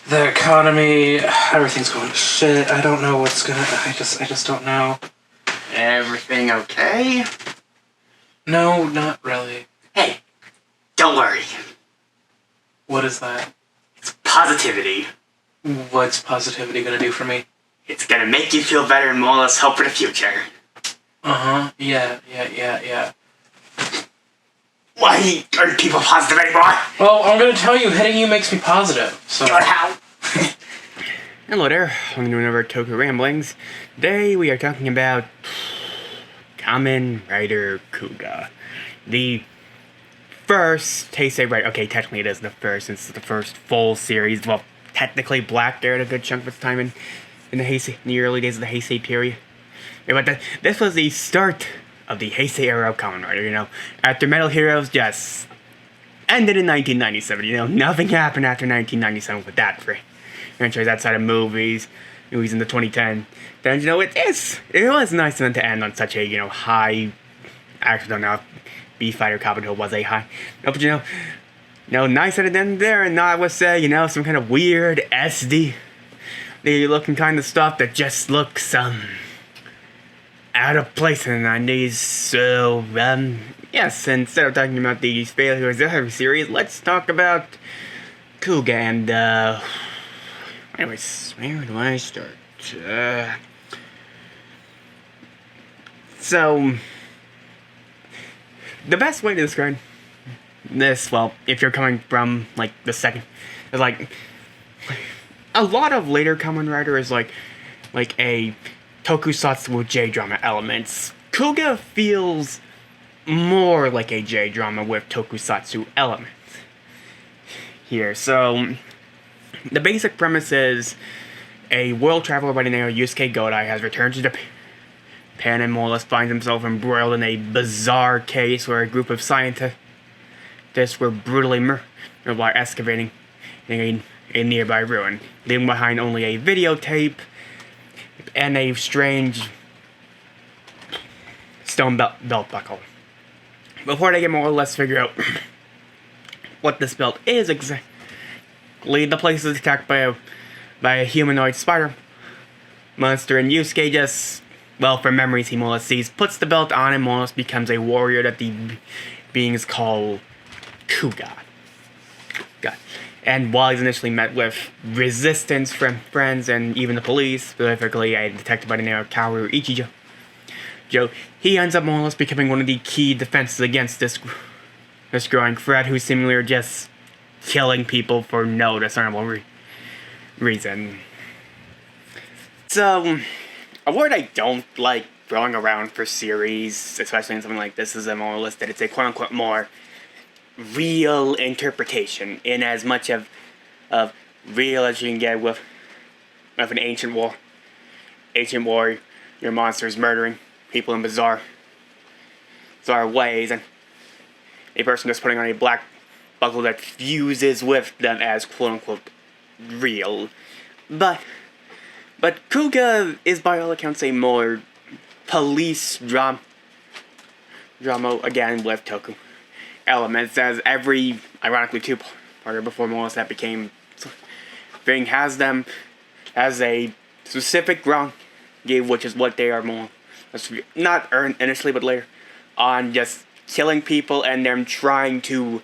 the economy, everything's going to shit. I don't know what's gonna. I just don't know. Everything okay? No, not really. Hey, don't worry. What is that? It's positivity. What's positivity gonna do for me? It's gonna make you feel better and more or less hope for the future. Yeah. Why aren't people positive anymore? Well, I'm gonna tell you, hitting you makes me positive, so... How? Hello there, welcome to another Toku Ramblings. Today we are talking about Kamen Rider Kuuga. The first Heisei Era. Okay, technically it is the first, since it's the first full series. Well, technically Black aired a good chunk of its time in the early days of the Heisei period. Yeah, but this was the start of the Heisei Era of Kamen Rider, you know. After Metal Heroes just ended in 1997, you know. Nothing happened after 1997 with that franchise outside of movies in the 2010. Then, you know, it was nice of them to end on such a, you know, high... I actually don't know if Beef Fighter Kabuto was a high. No, but, you know, nice at it end there, and not with, say, you know, some kind of weird SD... the looking kind of stuff that just looks, out of place in the 90s, so, yes, instead of talking about the failures of the series, let's talk about Kuuga and, anyways, where do I start? So, the best way to describe this, well, if you're coming from, like, the second, is, like, a lot of later Kamen Rider is, like a tokusatsu with J-drama elements. Kuuga feels more like a J-drama with tokusatsu elements here. So, the basic premise is a world traveler by the name of Yusuke Godai has returned to Japan and more or less finds himself embroiled in a bizarre case where a group of scientists were brutally murdered while excavating a nearby ruin, leaving behind only a videotape and a strange stone belt buckle. Before they can more or less figure out what this belt is exactly, the place is attacked by a humanoid spider monster, and Yusuke just, well, from memories he more or less sees, puts the belt on and more or less becomes a warrior that the beings call Kuuga. And while he's initially met with resistance from friends and even the police, specifically a detective by the name of Kaoru Ichijo, he ends up more or less becoming one of the key defenses against this growing threat, who seemingly are just killing people for no discernible reason. So, a word I don't like throwing around for series, especially in something like this, is more or less that it's a quote-unquote more real interpretation, in as much of real as you can get with an ancient warrior, your monsters murdering people in bizarre ways, and a person just putting on a black buckle that fuses with them as quote-unquote real. But Kuuga is by all accounts a more police drama again with Toku elements, as every, ironically, two-parter before more or less that became thing has them as a specific ground game, which is what they are more, not earned initially, but later on, just killing people and them trying to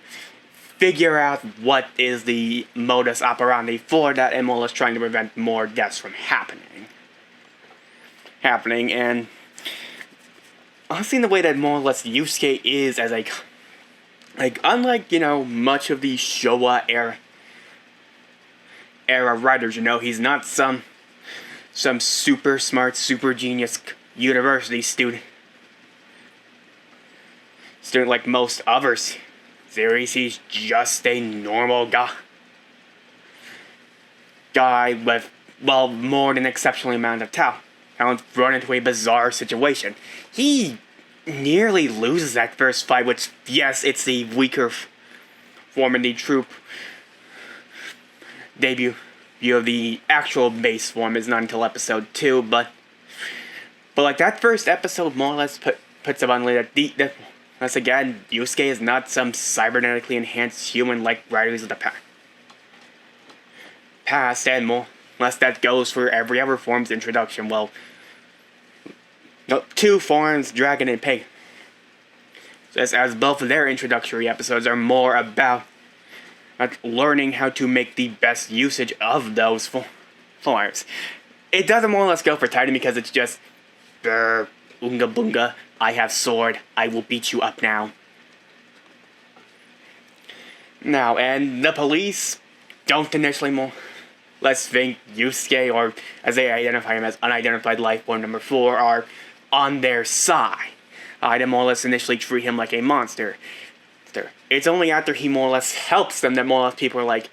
figure out what is the modus operandi for that, and more or less trying to prevent more deaths from happening, and I've seen the way that more or less Yusuke is as a, like, unlike, you know, much of the Showa era writers, you know, he's not some super smart, super genius university student like most others series. He's just a normal guy with, well, more than exceptional amount of talent thrown into a bizarre situation. He nearly loses that first fight, which, yes, it's the weaker form in the troop debut. Of the actual base form is not until episode 2, but like that first episode more or less puts it on that once again, Yusuke is not some cybernetically enhanced human like writers of the past, and more or less that goes for every other form's introduction. Well, no, 2 forms, Dragon and Pig. As both of their introductory episodes are more about learning how to make the best usage of those forms. It doesn't more or less go for Titan because it's just, Brr, Oonga Boonga, I have sword, I will beat you up now. Now, and the police don't initially more or less think Yusuke, or as they identify him as unidentified life form number 4, are on their side. They more or less initially treat him like a monster. It's only after he more or less helps them that more or less people are like,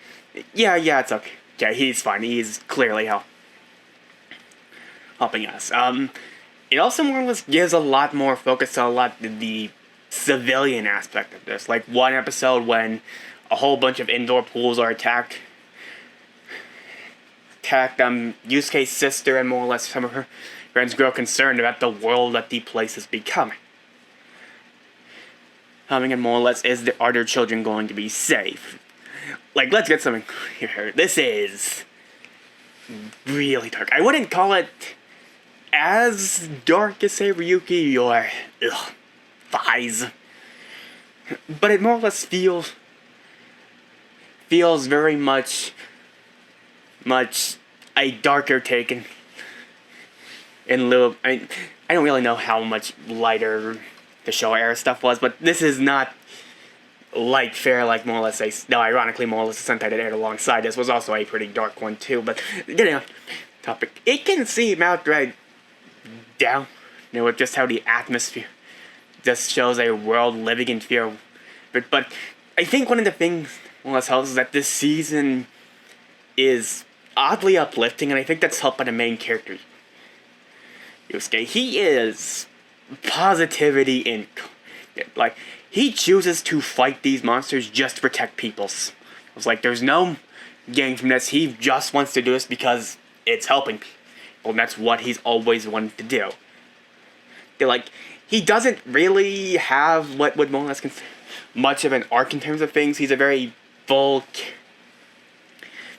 yeah, it's okay. Yeah, he's fine. He's clearly helping us. It also more or less gives a lot more focus to the civilian aspect of this. Like one episode when a whole bunch of indoor pools are attacked Yusuke's sister and more or less some of her friends grow concerned about the world that the place is becoming. And more or less, are their children going to be safe? Like, let's get something here. This is really dark. I wouldn't call it as dark as, say, Ryuki or Thighs. But it more or less feels very much a darker take in lieu of, I don't really know how much lighter the show era stuff was, but this is not light fare like more or less ironically more or less the Sentai that aired alongside this was also a pretty dark one too, but getting off topic, it can seem outright down, with just how the atmosphere just shows a world living in fear. But I think one of the things more or less helps is that this season is oddly uplifting, and I think that's helped by the main character, Yusuke. He is positivity in, like, he chooses to fight these monsters just to protect peoples. It's like there's no gain from this. He just wants to do this because it's helping people, and that's what he's always wanted to do. Like, he doesn't really have what would more or less much of an arc in terms of things. He's a very full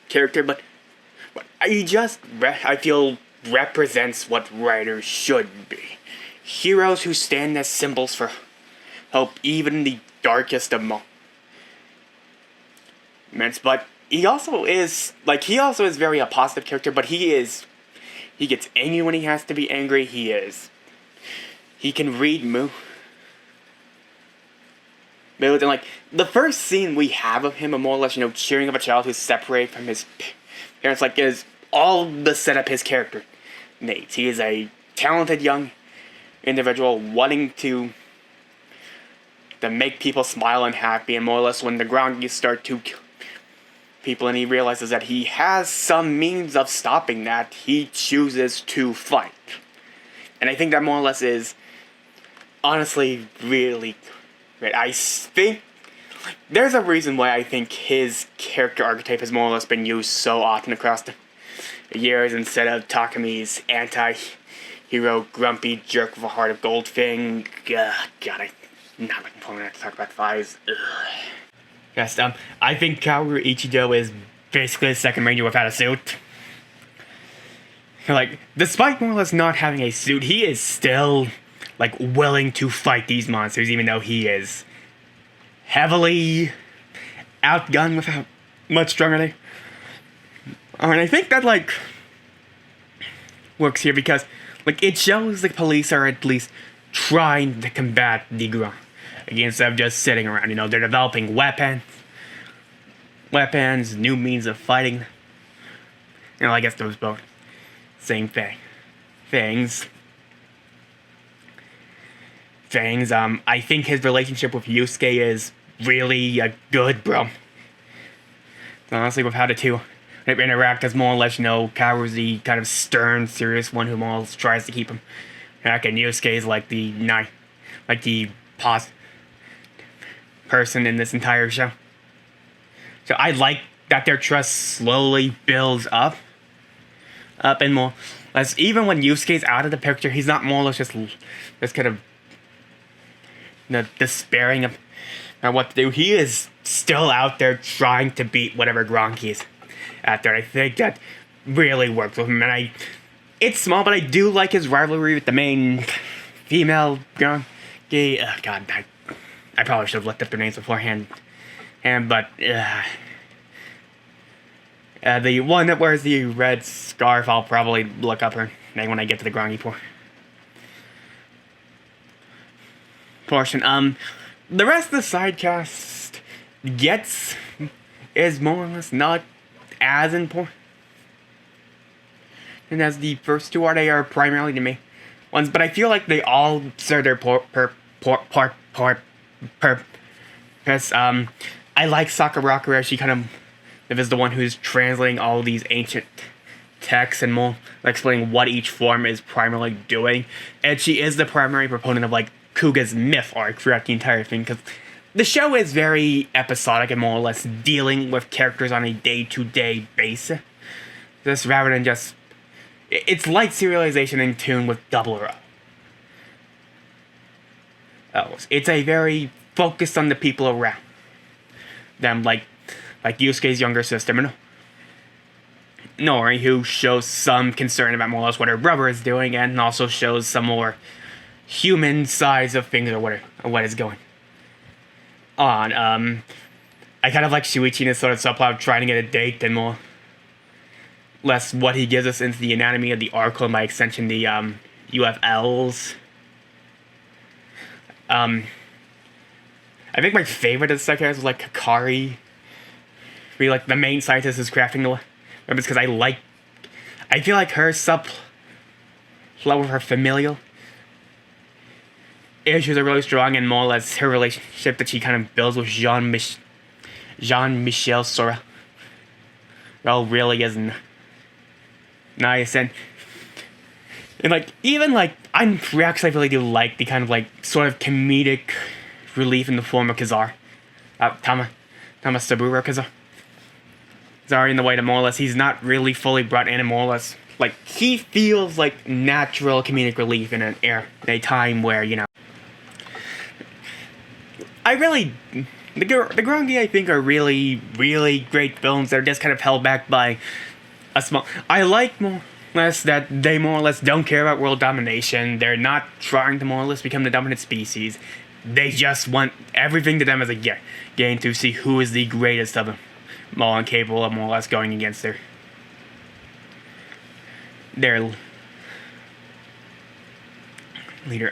character, but I feel represents what writers should be. Heroes who stand as symbols for hope, even in the darkest of moments. But he also is very a positive character, but he gets angry when he has to be angry. He can read moods, and like, the first scene we have of him, more or less, cheering up a child who's separated from his parents, like, is all the setup his character needs. He is a talented young individual wanting to make people smile and happy, and more or less when the Grongies start to kill people and he realizes that he has some means of stopping that, he chooses to fight. And I think that more or less is honestly really great. I think there's a reason why I think his character archetype has more or less been used so often across the years instead of Takami's anti-hero grumpy jerk with a heart of gold thing. God, I'm not looking forward to talk about Thighs. Yes, I think Kaoru Ichido is basically the second ranger without a suit. Like, despite more or less not having a suit, he is still, like, willing to fight these monsters, even though he is heavily outgunned without much stronger. And I think that, like, works here because, like, it shows the police are at least trying to combat the Gron instead of just sitting around. They're developing weapons, new means of fighting. I guess those both same things. I think his relationship with Yusuke is really a good, bro. Honestly, with how the two interact, as more or less, Kaoru's the kind of stern, serious one who more or less tries to keep him back, and Yusuke is like the person in this entire show. So I like that their trust slowly builds up, and more or less, even when Yusuke's out of the picture, he's not more or less just kind of despairing of what to do. He is still out there trying to beat whatever Gronkies there. I think that really works with him, and it's small, but I do like his rivalry with the main female gay. God, I probably should have looked up their names beforehand. But the one that wears the red scarf, I'll probably look up her name when I get to the Grongi portion. The rest of the side cast is more or less not as important. And as the first two they are primarily the main ones, but I feel like they all serve their purpose. I like Sakuraku, she kind of is the one who's translating all these ancient texts and more like explaining what each form is primarily doing. And she is the primary proponent of like Kuuga's myth arc throughout the entire thing, because the show is very episodic and more or less dealing with characters on a day-to-day basis. Just rather than just... It's like serialization in tune with Double O. It's a very focused on the people around them, like Yusuke's younger sister, Nori, who shows some concern about more or less what her brother is doing, and also shows some more human sides of things or what is going on. I kind of like Shuichi in this sort of subplot of trying to get a date, and more less what he gives us into the anatomy of the Arco, and by extension the UFLs. I think my favorite of the second was like Kakari. Where like the main scientist is crafting the weapons, because I feel like her subplot with her familial issues are really strong, and more or less her relationship that she kind of builds with Jean-Michel Sora really is nice, and like even like I really do like the kind of like sort of comedic relief in the form of Kazar, Saburo Kazar, in the way that more or less he's not really fully brought in, and more or less like he feels like natural comedic relief in a time where, you know, the Grongi I think are really, really great films that are just kind of held back by a small... I like more or less that they more or less don't care about world domination. They're not trying to more or less become the dominant species. They just want everything to them as a game to see who is the greatest of them all, and capable of more or less going against their leader.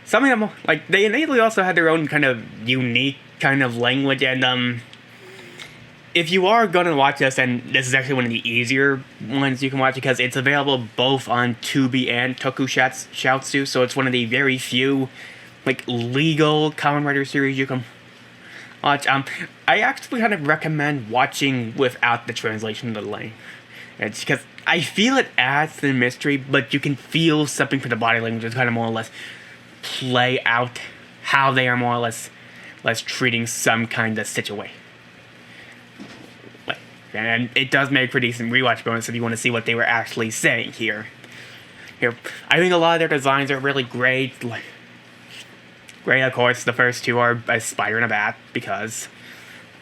Something that like they innately also had their own kind of unique kind of language, and if you are gonna watch this, and this is actually one of the easier ones you can watch because it's available both on Tubi and Toku Shoutsu, so it's one of the very few like legal Kamen Rider series you can watch. I actually kind of recommend watching without the translation of the language. It's because I feel it adds to the mystery, but you can feel something for the body language to kind of more or less play out how they are more or less treating some kind of situation. And it does make for decent rewatch bonus if you want to see what they were actually saying here. I think a lot of their designs are really great. Great, of course, the first two are a spider and a bat, because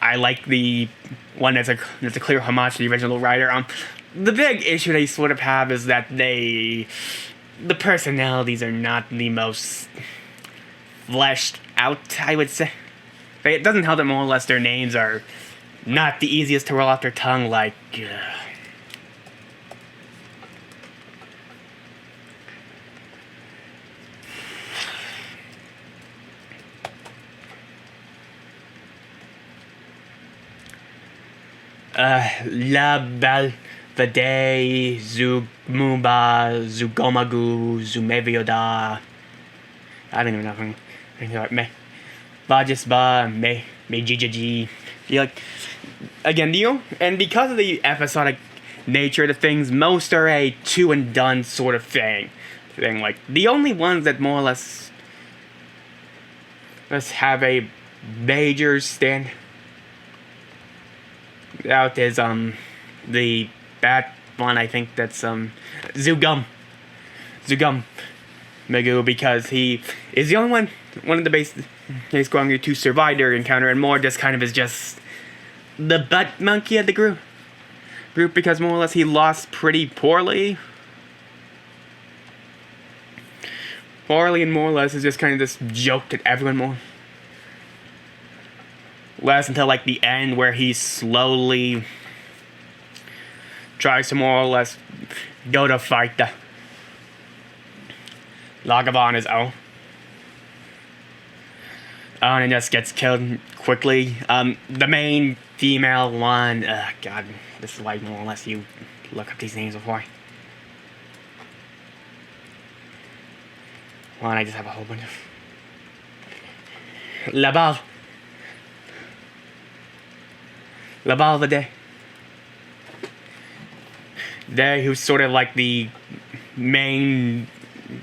I like the one that's a clear homage to the original Rider. The big issue they sort of have is that the personalities are not the most fleshed out, I would say. It doesn't help that more or less their names are not the easiest to roll off their tongue, like... La Balvade, Zugmuba, Zugomagu, Zumevioda. I don't even know if I'm me. Bajisba, me Jijaji. Like, again, and because of the episodic nature of the things, most are a two and done sort of thing. Like, the only ones that more or less have a major stand out is the bat one. I think that's Zugum Megu, because he is the only one of the base going to survive their encounter, and more just kind of is just the butt monkey of the group group because more or less he lost pretty poorly. And more or less is just kind of this joke at everyone more. Less until like the end where he slowly tries to more or less go to fight the Lagava on his own. And just gets killed quickly. The main female one, God, this is why more or less you look up these names before. Well, I just have a whole bunch of... La Balle of the Day. There, who's sort of like the main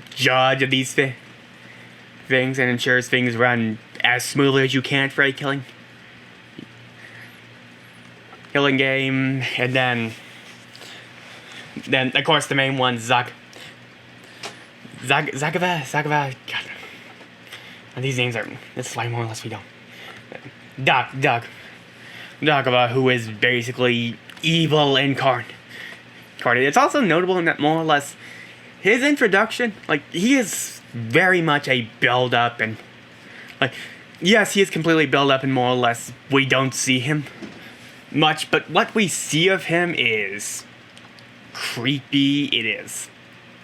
judge of these things and ensures things run as smoothly as you can for a killing game. And then of course the main one, Zagava. God. And these names are, this is why more or less we don't. Zagava, who is basically evil incarnate. It's also notable in that more or less his introduction, like, he is very much a build up, and like, yes, he is completely built up and more or less we don't see him much, but what we see of him is creepy. It is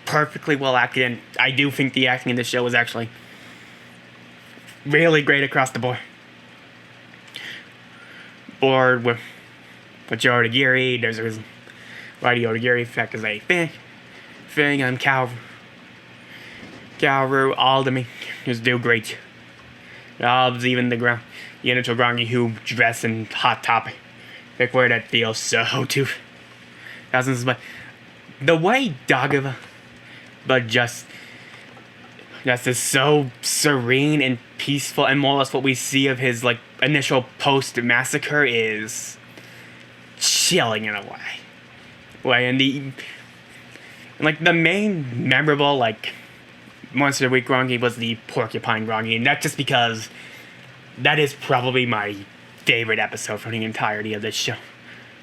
perfectly well acted, and I do think the acting in this show is actually really great across the board. With Yorigiri, there's a reason why the Yorigiri effect is a thing. Kaoru, all of me just do great. Even the initial Grangi who dress in Hot Topic. Pick where that feels so too. Thousands, but the way Dagava, but just is so serene and peaceful, and more or less what we see of his like initial post massacre is chilling in a way. And the main memorable like Monster Week Grangi was the Porcupine Grangi, and that's just because that is probably my favorite episode from the entirety of this show.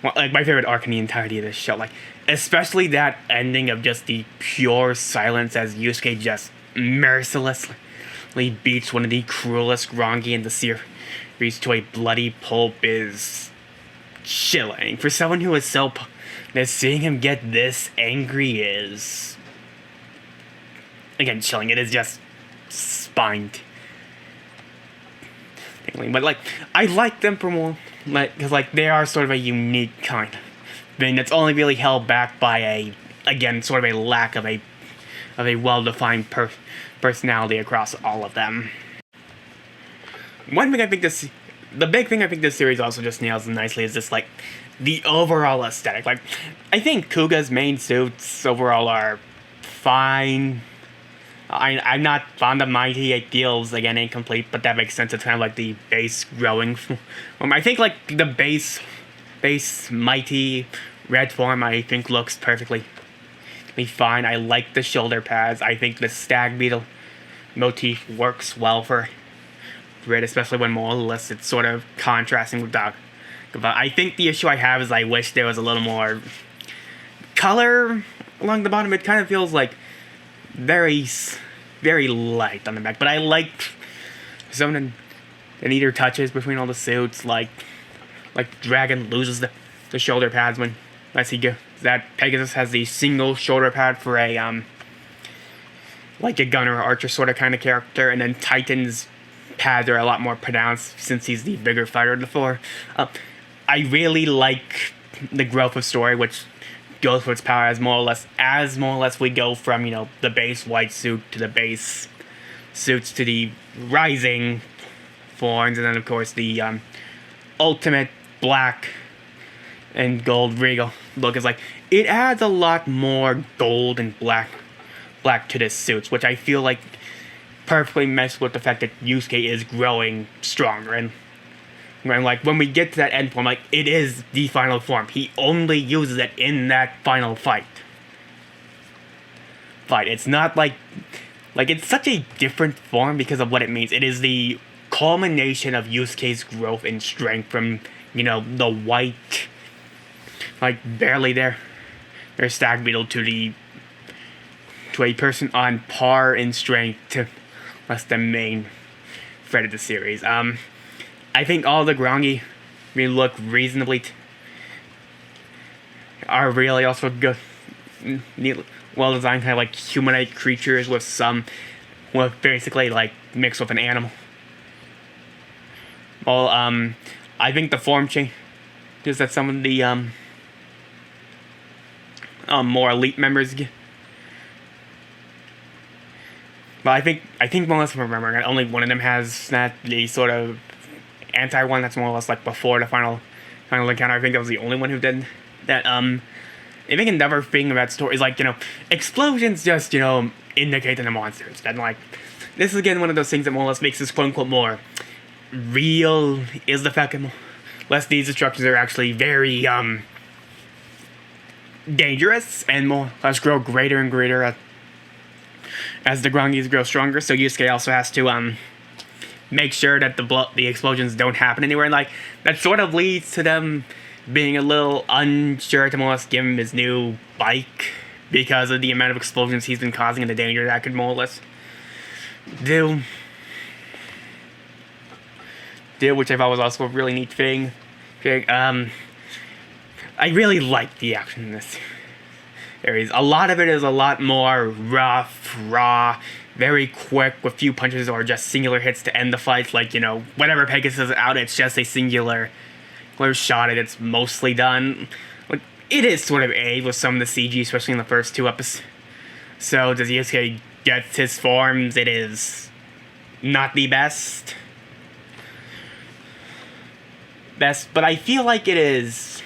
Well, like my favorite arc in the entirety of this show, like especially that ending of just the pure silence as Yusuke just mercilessly beats one of the cruelest Grangi in the series to a bloody pulp is chilling. For someone who is so that seeing him get this angry is, again, chilling. It is just spine tingling. But like, I like them for more, like, because like they are sort of a unique kind of thing that's only really held back by sort of a lack of a well-defined personality across all of them. One thing I think the big thing I think this series also just nails nicely is just like the overall aesthetic. Like, I think Kuuga's main suits overall are fine. I'm not fond of Mighty. It feels, again, incomplete, but that makes sense. It's kind of like the base growing form. I think, like, the base Mighty red form, I think, looks perfectly fine. I like the shoulder pads. I think the stag beetle motif works well for it, especially when more or less it's sort of contrasting with Dog. But I think the issue I have is I wish there was a little more color along the bottom. It kind of feels like very light on the back, but I like some of the neater touches between all the suits, like Dragon loses the shoulder pads when as he goes. That Pegasus has the single shoulder pad for a like a gunner or archer sort of kind of character, and then Titan's pads are a lot more pronounced since he's the bigger fighter of the four. I really like the growth of story, which goes for its power as more or less we go from, you know, the base white suit to the base suits to the rising forms, and then of course the ultimate black and gold regal look is like, it adds a lot more gold and black to the suits, which I feel like perfectly messes with the fact that Yusuke is growing stronger, and like when we get to that end form, like it is the final form. He only uses it in that final fight. It's not like it's such a different form because of what it means. It is the culmination of Yusuke's growth and strength from, you know, the white like barely there. There's Stag Beetle to a person on par in strength to less the main thread of the series. I think all the Grongi look reasonably are really also good, well designed, kind of like humanoid creatures with basically like mixed with an animal. Well, I think the form change is that some of the more elite members get. But I think more or less, if I'm remembering, only one of them has that the sort of anti one that's more or less like before the final encounter. I think that was the only one who did that. I think another thing about story is like, explosions just, indicate to the monsters. And like, this is again one of those things that more or less makes this quote unquote more real, is the fact that less these destructions are actually very dangerous and more or less grow greater and greater as the Grongis grow stronger. So Yusuke also has to make sure that the explosions don't happen anywhere, and like that sort of leads to them being a little unsure to more or less give him his new bike because of the amount of explosions he's been causing and the danger that could more or less do, which I thought was also a really neat thing. I really like the action in this series. A lot of it is a lot more rough, raw, very quick with few punches or just singular hits to end the fight. Like, whenever Pegasus is out, it's just a singular shot and it's mostly done. Like, it is sort of A with some of the CG, especially in the first two episodes. So, does Yusuke get his forms? It is not the best, but I feel like it is.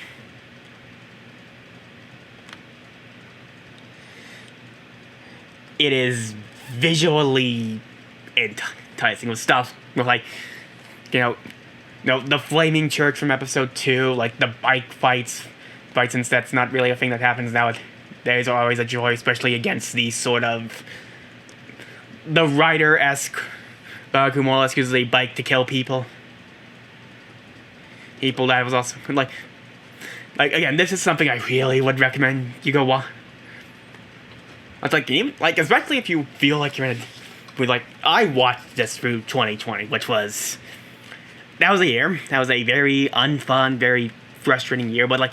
It is visually enticing with stuff with like, the flaming church from episode 2, like the bike fights, since that's not really a thing that happens nowadays, are always a joy, especially against these sort of the Rider-esque bug who more or less uses a bike to kill people. People that was also like again, this is something I really would recommend you go watch. It's like especially if you feel like you're in I watched this through 2020, which was. That was a year. That was a very unfun, very frustrating year. But,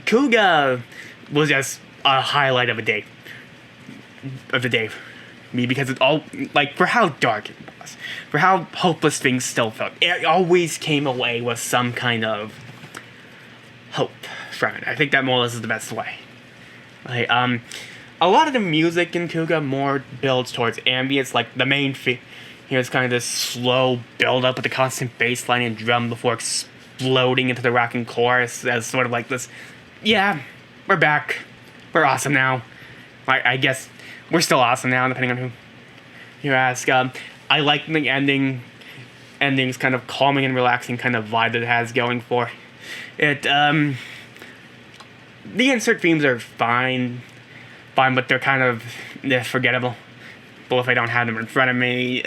Kuuga was just a highlight of the day. Me, because it all, for how dark it was. For how hopeless things still felt. It always came away with some kind of hope from it. I think that more or less is the best way. A lot of the music in Kuuga more builds towards ambience. The main here's kind of this slow build-up with the constant bass line and drum before exploding into the rocking chorus as sort of like this, yeah, we're back. We're awesome now. I guess we're still awesome now, depending on who you ask. I like the ending's kind of calming and relaxing kind of vibe that it has going for it. The insert themes are fine, but they're kind of forgettable. But if I don't have them in front of me,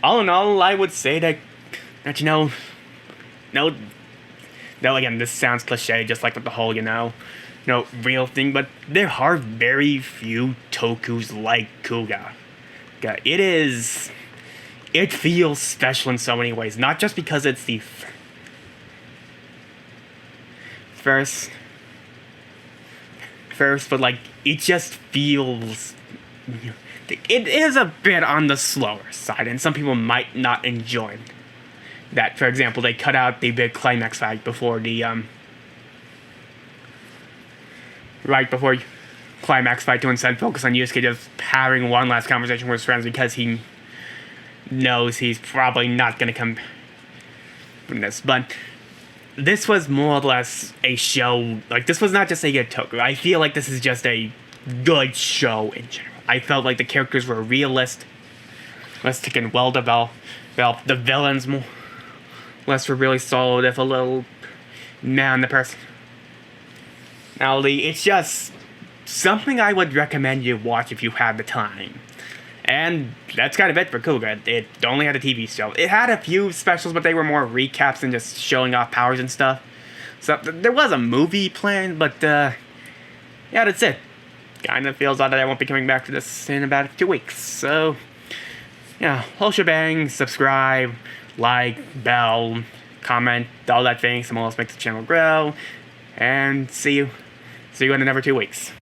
all in all, I would say that no, again, this sounds cliche, just like with the whole, real thing, but there are very few tokus like Kuuga. It feels special in so many ways, not just because it's the first, but it just feels. It is a bit on the slower side, and some people might not enjoy that. For example, they cut out the big climax fight before climax fight to instead focus on Yusuke just having one last conversation with his friends because he knows he's probably not going to come from this. But this was more or less a show. This was not just a good Toku. I feel like this is just a good show in general. I felt like the characters were realistic and well developed. The villains more or less were really solid, if a little man the person. Now, it's just something I would recommend you watch if you have the time. And that's kind of it for Kuuga. It only had a TV show. It had a few specials, but they were more recaps and just showing off powers and stuff. So there was a movie planned, but yeah, that's it. Kind of feels odd that I won't be coming back to this in about 2 weeks. So, yeah, whole shebang. Subscribe, like, bell, comment, all that thing. Some else makes the channel grow. And see you in another 2 weeks.